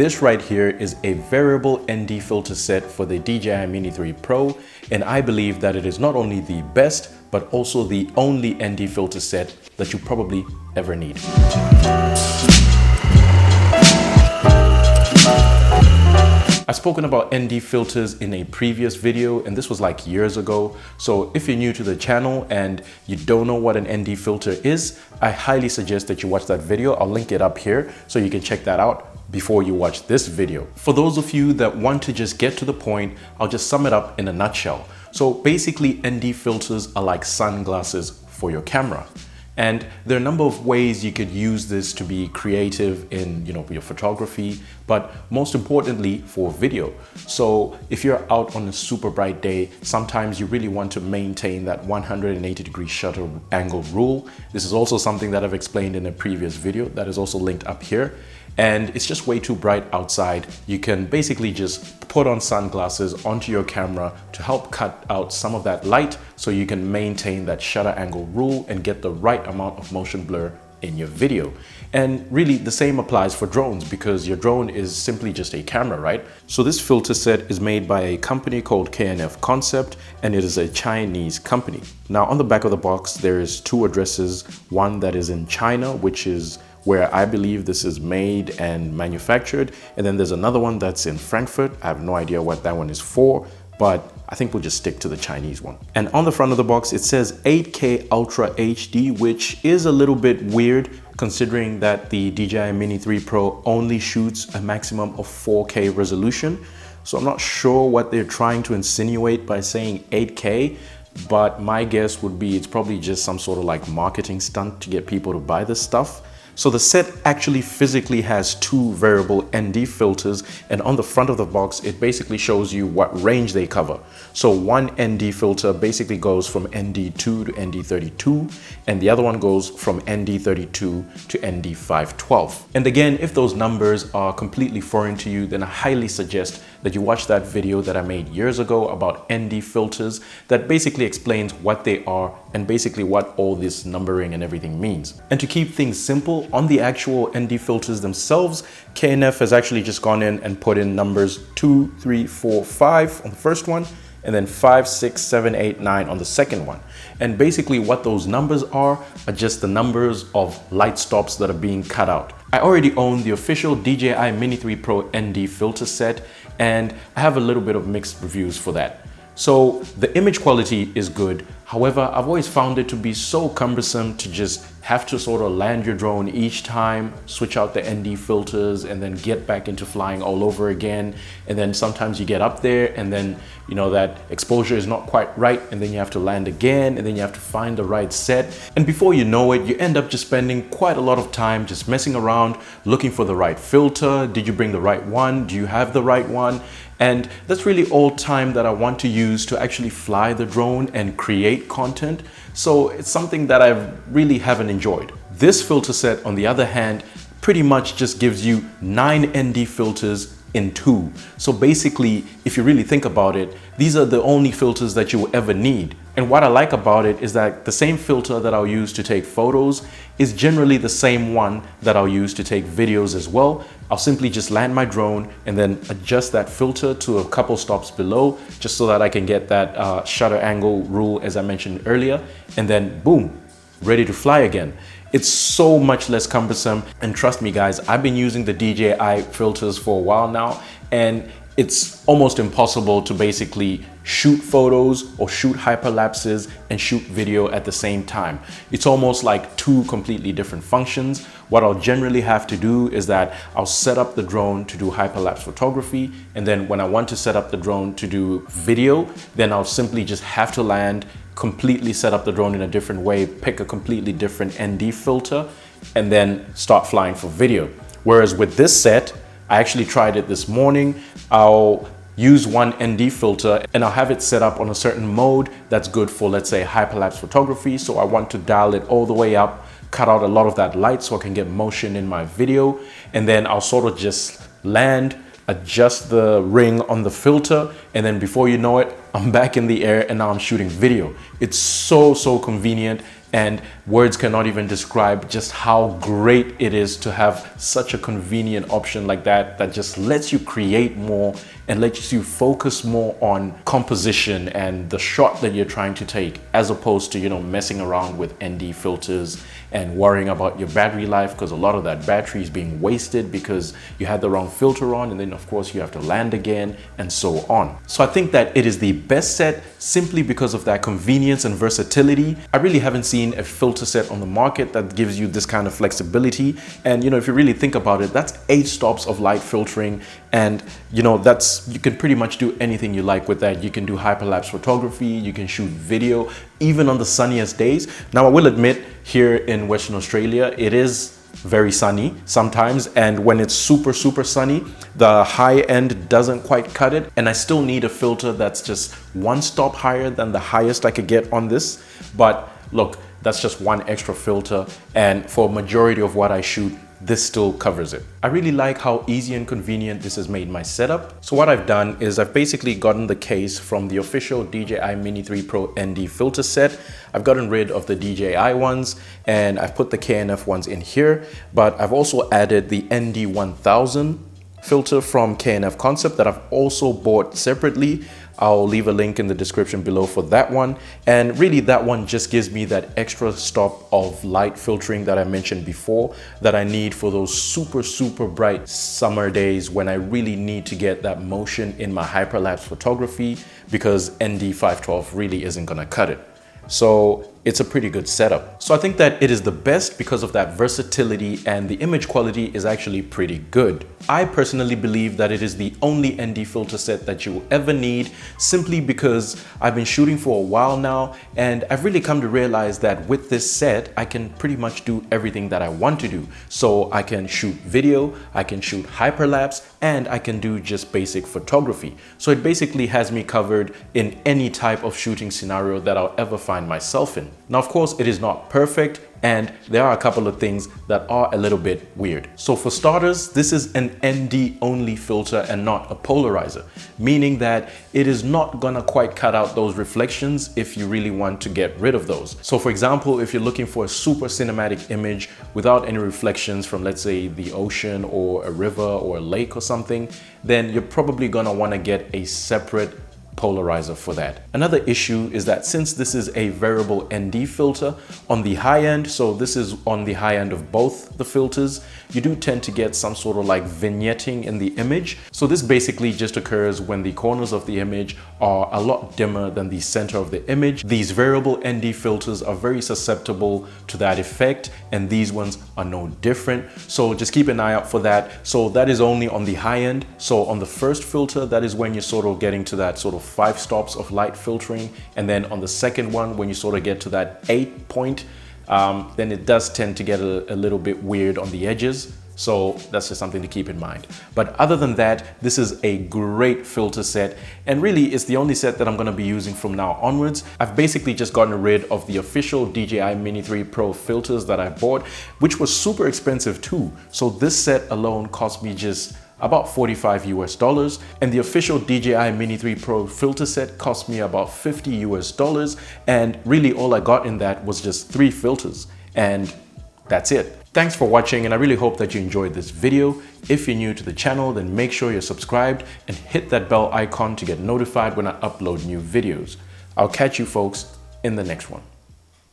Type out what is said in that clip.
This right here is a variable ND filter set for the DJI Mini 3 Pro, and I believe that it is not only the best, but also the only ND filter set that you probably ever need. I've spoken about ND filters in a previous video, and this was like years ago. So if you're new to the channel and you don't know what an ND filter is, I highly suggest that you watch that video. I'll link it up here so you can check that out before you watch this video. For those of you that want to just get to the point, I'll just sum it up in a nutshell. So basically, ND filters are like sunglasses for your camera. And there are a number of ways you could use this to be creative in, your photography, but most importantly for video. So if you're out on a super bright day, sometimes you really want to maintain that 180-degree shutter angle rule. This is also something that I've explained in a previous video that is also linked up here. And it's just way too bright outside. You can basically just put on sunglasses onto your camera to help cut out some of that light so you can maintain that shutter angle rule and get the right amount of motion blur in your video. And really the same applies for drones because your drone is simply just a camera, right? So this filter set is made by a company called KNF Concept, and it is a Chinese company. Now on the back of the box, there is two addresses, one that is in China, which is where I believe this is made and manufactured. And then there's another one that's in Frankfurt. I have no idea what that one is for, but I think we'll just stick to the Chinese one. And on the front of the box, it says 8K Ultra HD, which is a little bit weird considering that the DJI Mini 3 Pro only shoots a maximum of 4K resolution. So I'm not sure what they're trying to insinuate by saying 8K, but my guess would be it's probably just some sort of like marketing stunt to get people to buy this stuff. So the set actually physically has two variable ND filters, and on the front of the box, it basically shows you what range they cover. So one ND filter basically goes from ND2 to ND32, and the other one goes from ND32 to ND512. And again, if those numbers are completely foreign to you, then I highly suggest that you watch that video that I made years ago about ND filters that basically explains what they are and basically what all this numbering and everything means. And to keep things simple, on the actual ND filters themselves, KNF has actually just gone in and put in numbers 2, 3, 4, 5 on the first one, and then 5, 6, 7, 8, 9 on the second one. And basically what those numbers are just the numbers of light stops that are being cut out. I already own the official DJI Mini 3 Pro ND filter set, and I have a little bit of mixed reviews for that. So the image quality is good. However, I've always found it to be so cumbersome to just have to sort of land your drone each time, switch out the ND filters, and then get back into flying all over again. And then sometimes you get up there and then, that exposure is not quite right, and then you have to land again, and then you have to find the right set. And before you know it, you end up just spending quite a lot of time just messing around, looking for the right filter. Did you bring the right one? Do you have the right one? And that's really all time that I want to use to actually fly the drone and create content. So it's something that I really haven't enjoyed. This filter set, on the other hand, pretty much just gives you 9 ND filters in 2. So basically, if you really think about it, these are the only filters that you will ever need. And what I like about it is that the same filter that I'll use to take photos is generally the same one that I'll use to take videos as well. I'll simply just land my drone and then adjust that filter to a couple stops below, just so that I can get that shutter angle rule as I mentioned earlier, and then boom, ready to fly again. It's so much less cumbersome, and trust me guys, I've been using the DJI filters for a while now, and it's almost impossible to basically shoot photos or shoot hyperlapses and shoot video at the same time. It's almost like two completely different functions. What I'll generally have to do is that I'll set up the drone to do hyperlapse photography, and then when I want to set up the drone to do video, then I'll simply just have to land, completely set up the drone in a different way, pick a completely different ND filter, and then start flying for video. Whereas with this set, I actually tried it this morning. I'll use one ND filter and I'll have it set up on a certain mode that's good for, let's say, hyperlapse photography. So I want to dial it all the way up, cut out a lot of that light so I can get motion in my video. And then I'll sort of just land, adjust the ring on the filter, and then before you know it, I'm back in the air and now I'm shooting video. It's so convenient, And words cannot even describe just how great it is to have such a convenient option like that, that just lets you create more and lets you focus more on composition and the shot that you're trying to take, as opposed to, you know, messing around with ND filters and worrying about your battery life, because a lot of that battery is being wasted because you had the wrong filter on, and then of course you have to land again and so on. So I think that it is the best set simply because of that convenience and versatility. I really haven't seen a filter set on the market that gives you this kind of flexibility. And you know, if you really think about it, that's 8 stops of light filtering, and you know, you can pretty much do anything you like with that. You can do hyperlapse photography, you can shoot video, even on the sunniest days. Now I will admit, here in Western Australia, it is very sunny sometimes, and when it's super sunny, the high end doesn't quite cut it, and I still need a filter that's just 1 stop higher than the highest I could get on this. But look, that's just 1 extra filter, and for a majority of what I shoot, this still covers it. I really like how easy and convenient this has made my setup. So what I've done is I've basically gotten the case from the official DJI Mini 3 Pro ND filter set. I've gotten rid of the DJI ones and I've put the KNF ones in here, but I've also added the ND 1000 filter from KNF Concept that I've also bought separately. I'll leave a link in the description below for that one. And really that one just gives me that extra stop of light filtering that I mentioned before that I need for those super bright summer days when I really need to get that motion in my hyperlapse photography, because ND 512 really isn't gonna cut it. So it's a pretty good setup. So I think that it is the best because of that versatility, and the image quality is actually pretty good. I personally believe that it is the only ND filter set that you will ever need, simply because I've been shooting for a while now, and I've really come to realize that with this set, I can pretty much do everything that I want to do. So I can shoot video, I can shoot hyperlapse, and I can do just basic photography. So it basically has me covered in any type of shooting scenario that I'll ever find myself in. Now, of course, it is not perfect, and there are a couple of things that are a little bit weird. So for starters, this is an ND only filter and not a polarizer, meaning that it is not gonna quite cut out those reflections if you really want to get rid of those. So for example, if you're looking for a super cinematic image without any reflections from, let's say, the ocean or a river or a lake or something, then you're probably gonna wanna get a separate polarizer for that. Another issue is that since this is a variable ND filter on the high end, so this is on the high end of both the filters, you do tend to get some sort of like vignetting in the image. So this basically just occurs when the corners of the image are a lot dimmer than the center of the image. These variable ND filters are very susceptible to that effect, and these ones are no different. So just keep an eye out for that. So that is only on the high end. So on the first filter, that is when you're sort of getting to that sort of 5 stops of light filtering, and then on the second one, when you sort of get to that 8 point, then it does tend to get a little bit weird on the edges. So that's just something to keep in mind. But other than that, this is a great filter set, and really it's the only set that I'm gonna be using from now onwards. I've basically just gotten rid of the official DJI Mini 3 Pro filters that I bought, which was super expensive too. So this set alone cost me just about $45 US, and the official DJI Mini 3 Pro filter set cost me about $50 US, and really all I got in that was just 3 filters, and that's it. Thanks for watching, and I really hope that you enjoyed this video. If you're new to the channel, then make sure you're subscribed and hit that bell icon to get notified when I upload new videos. I'll catch you folks in the next one.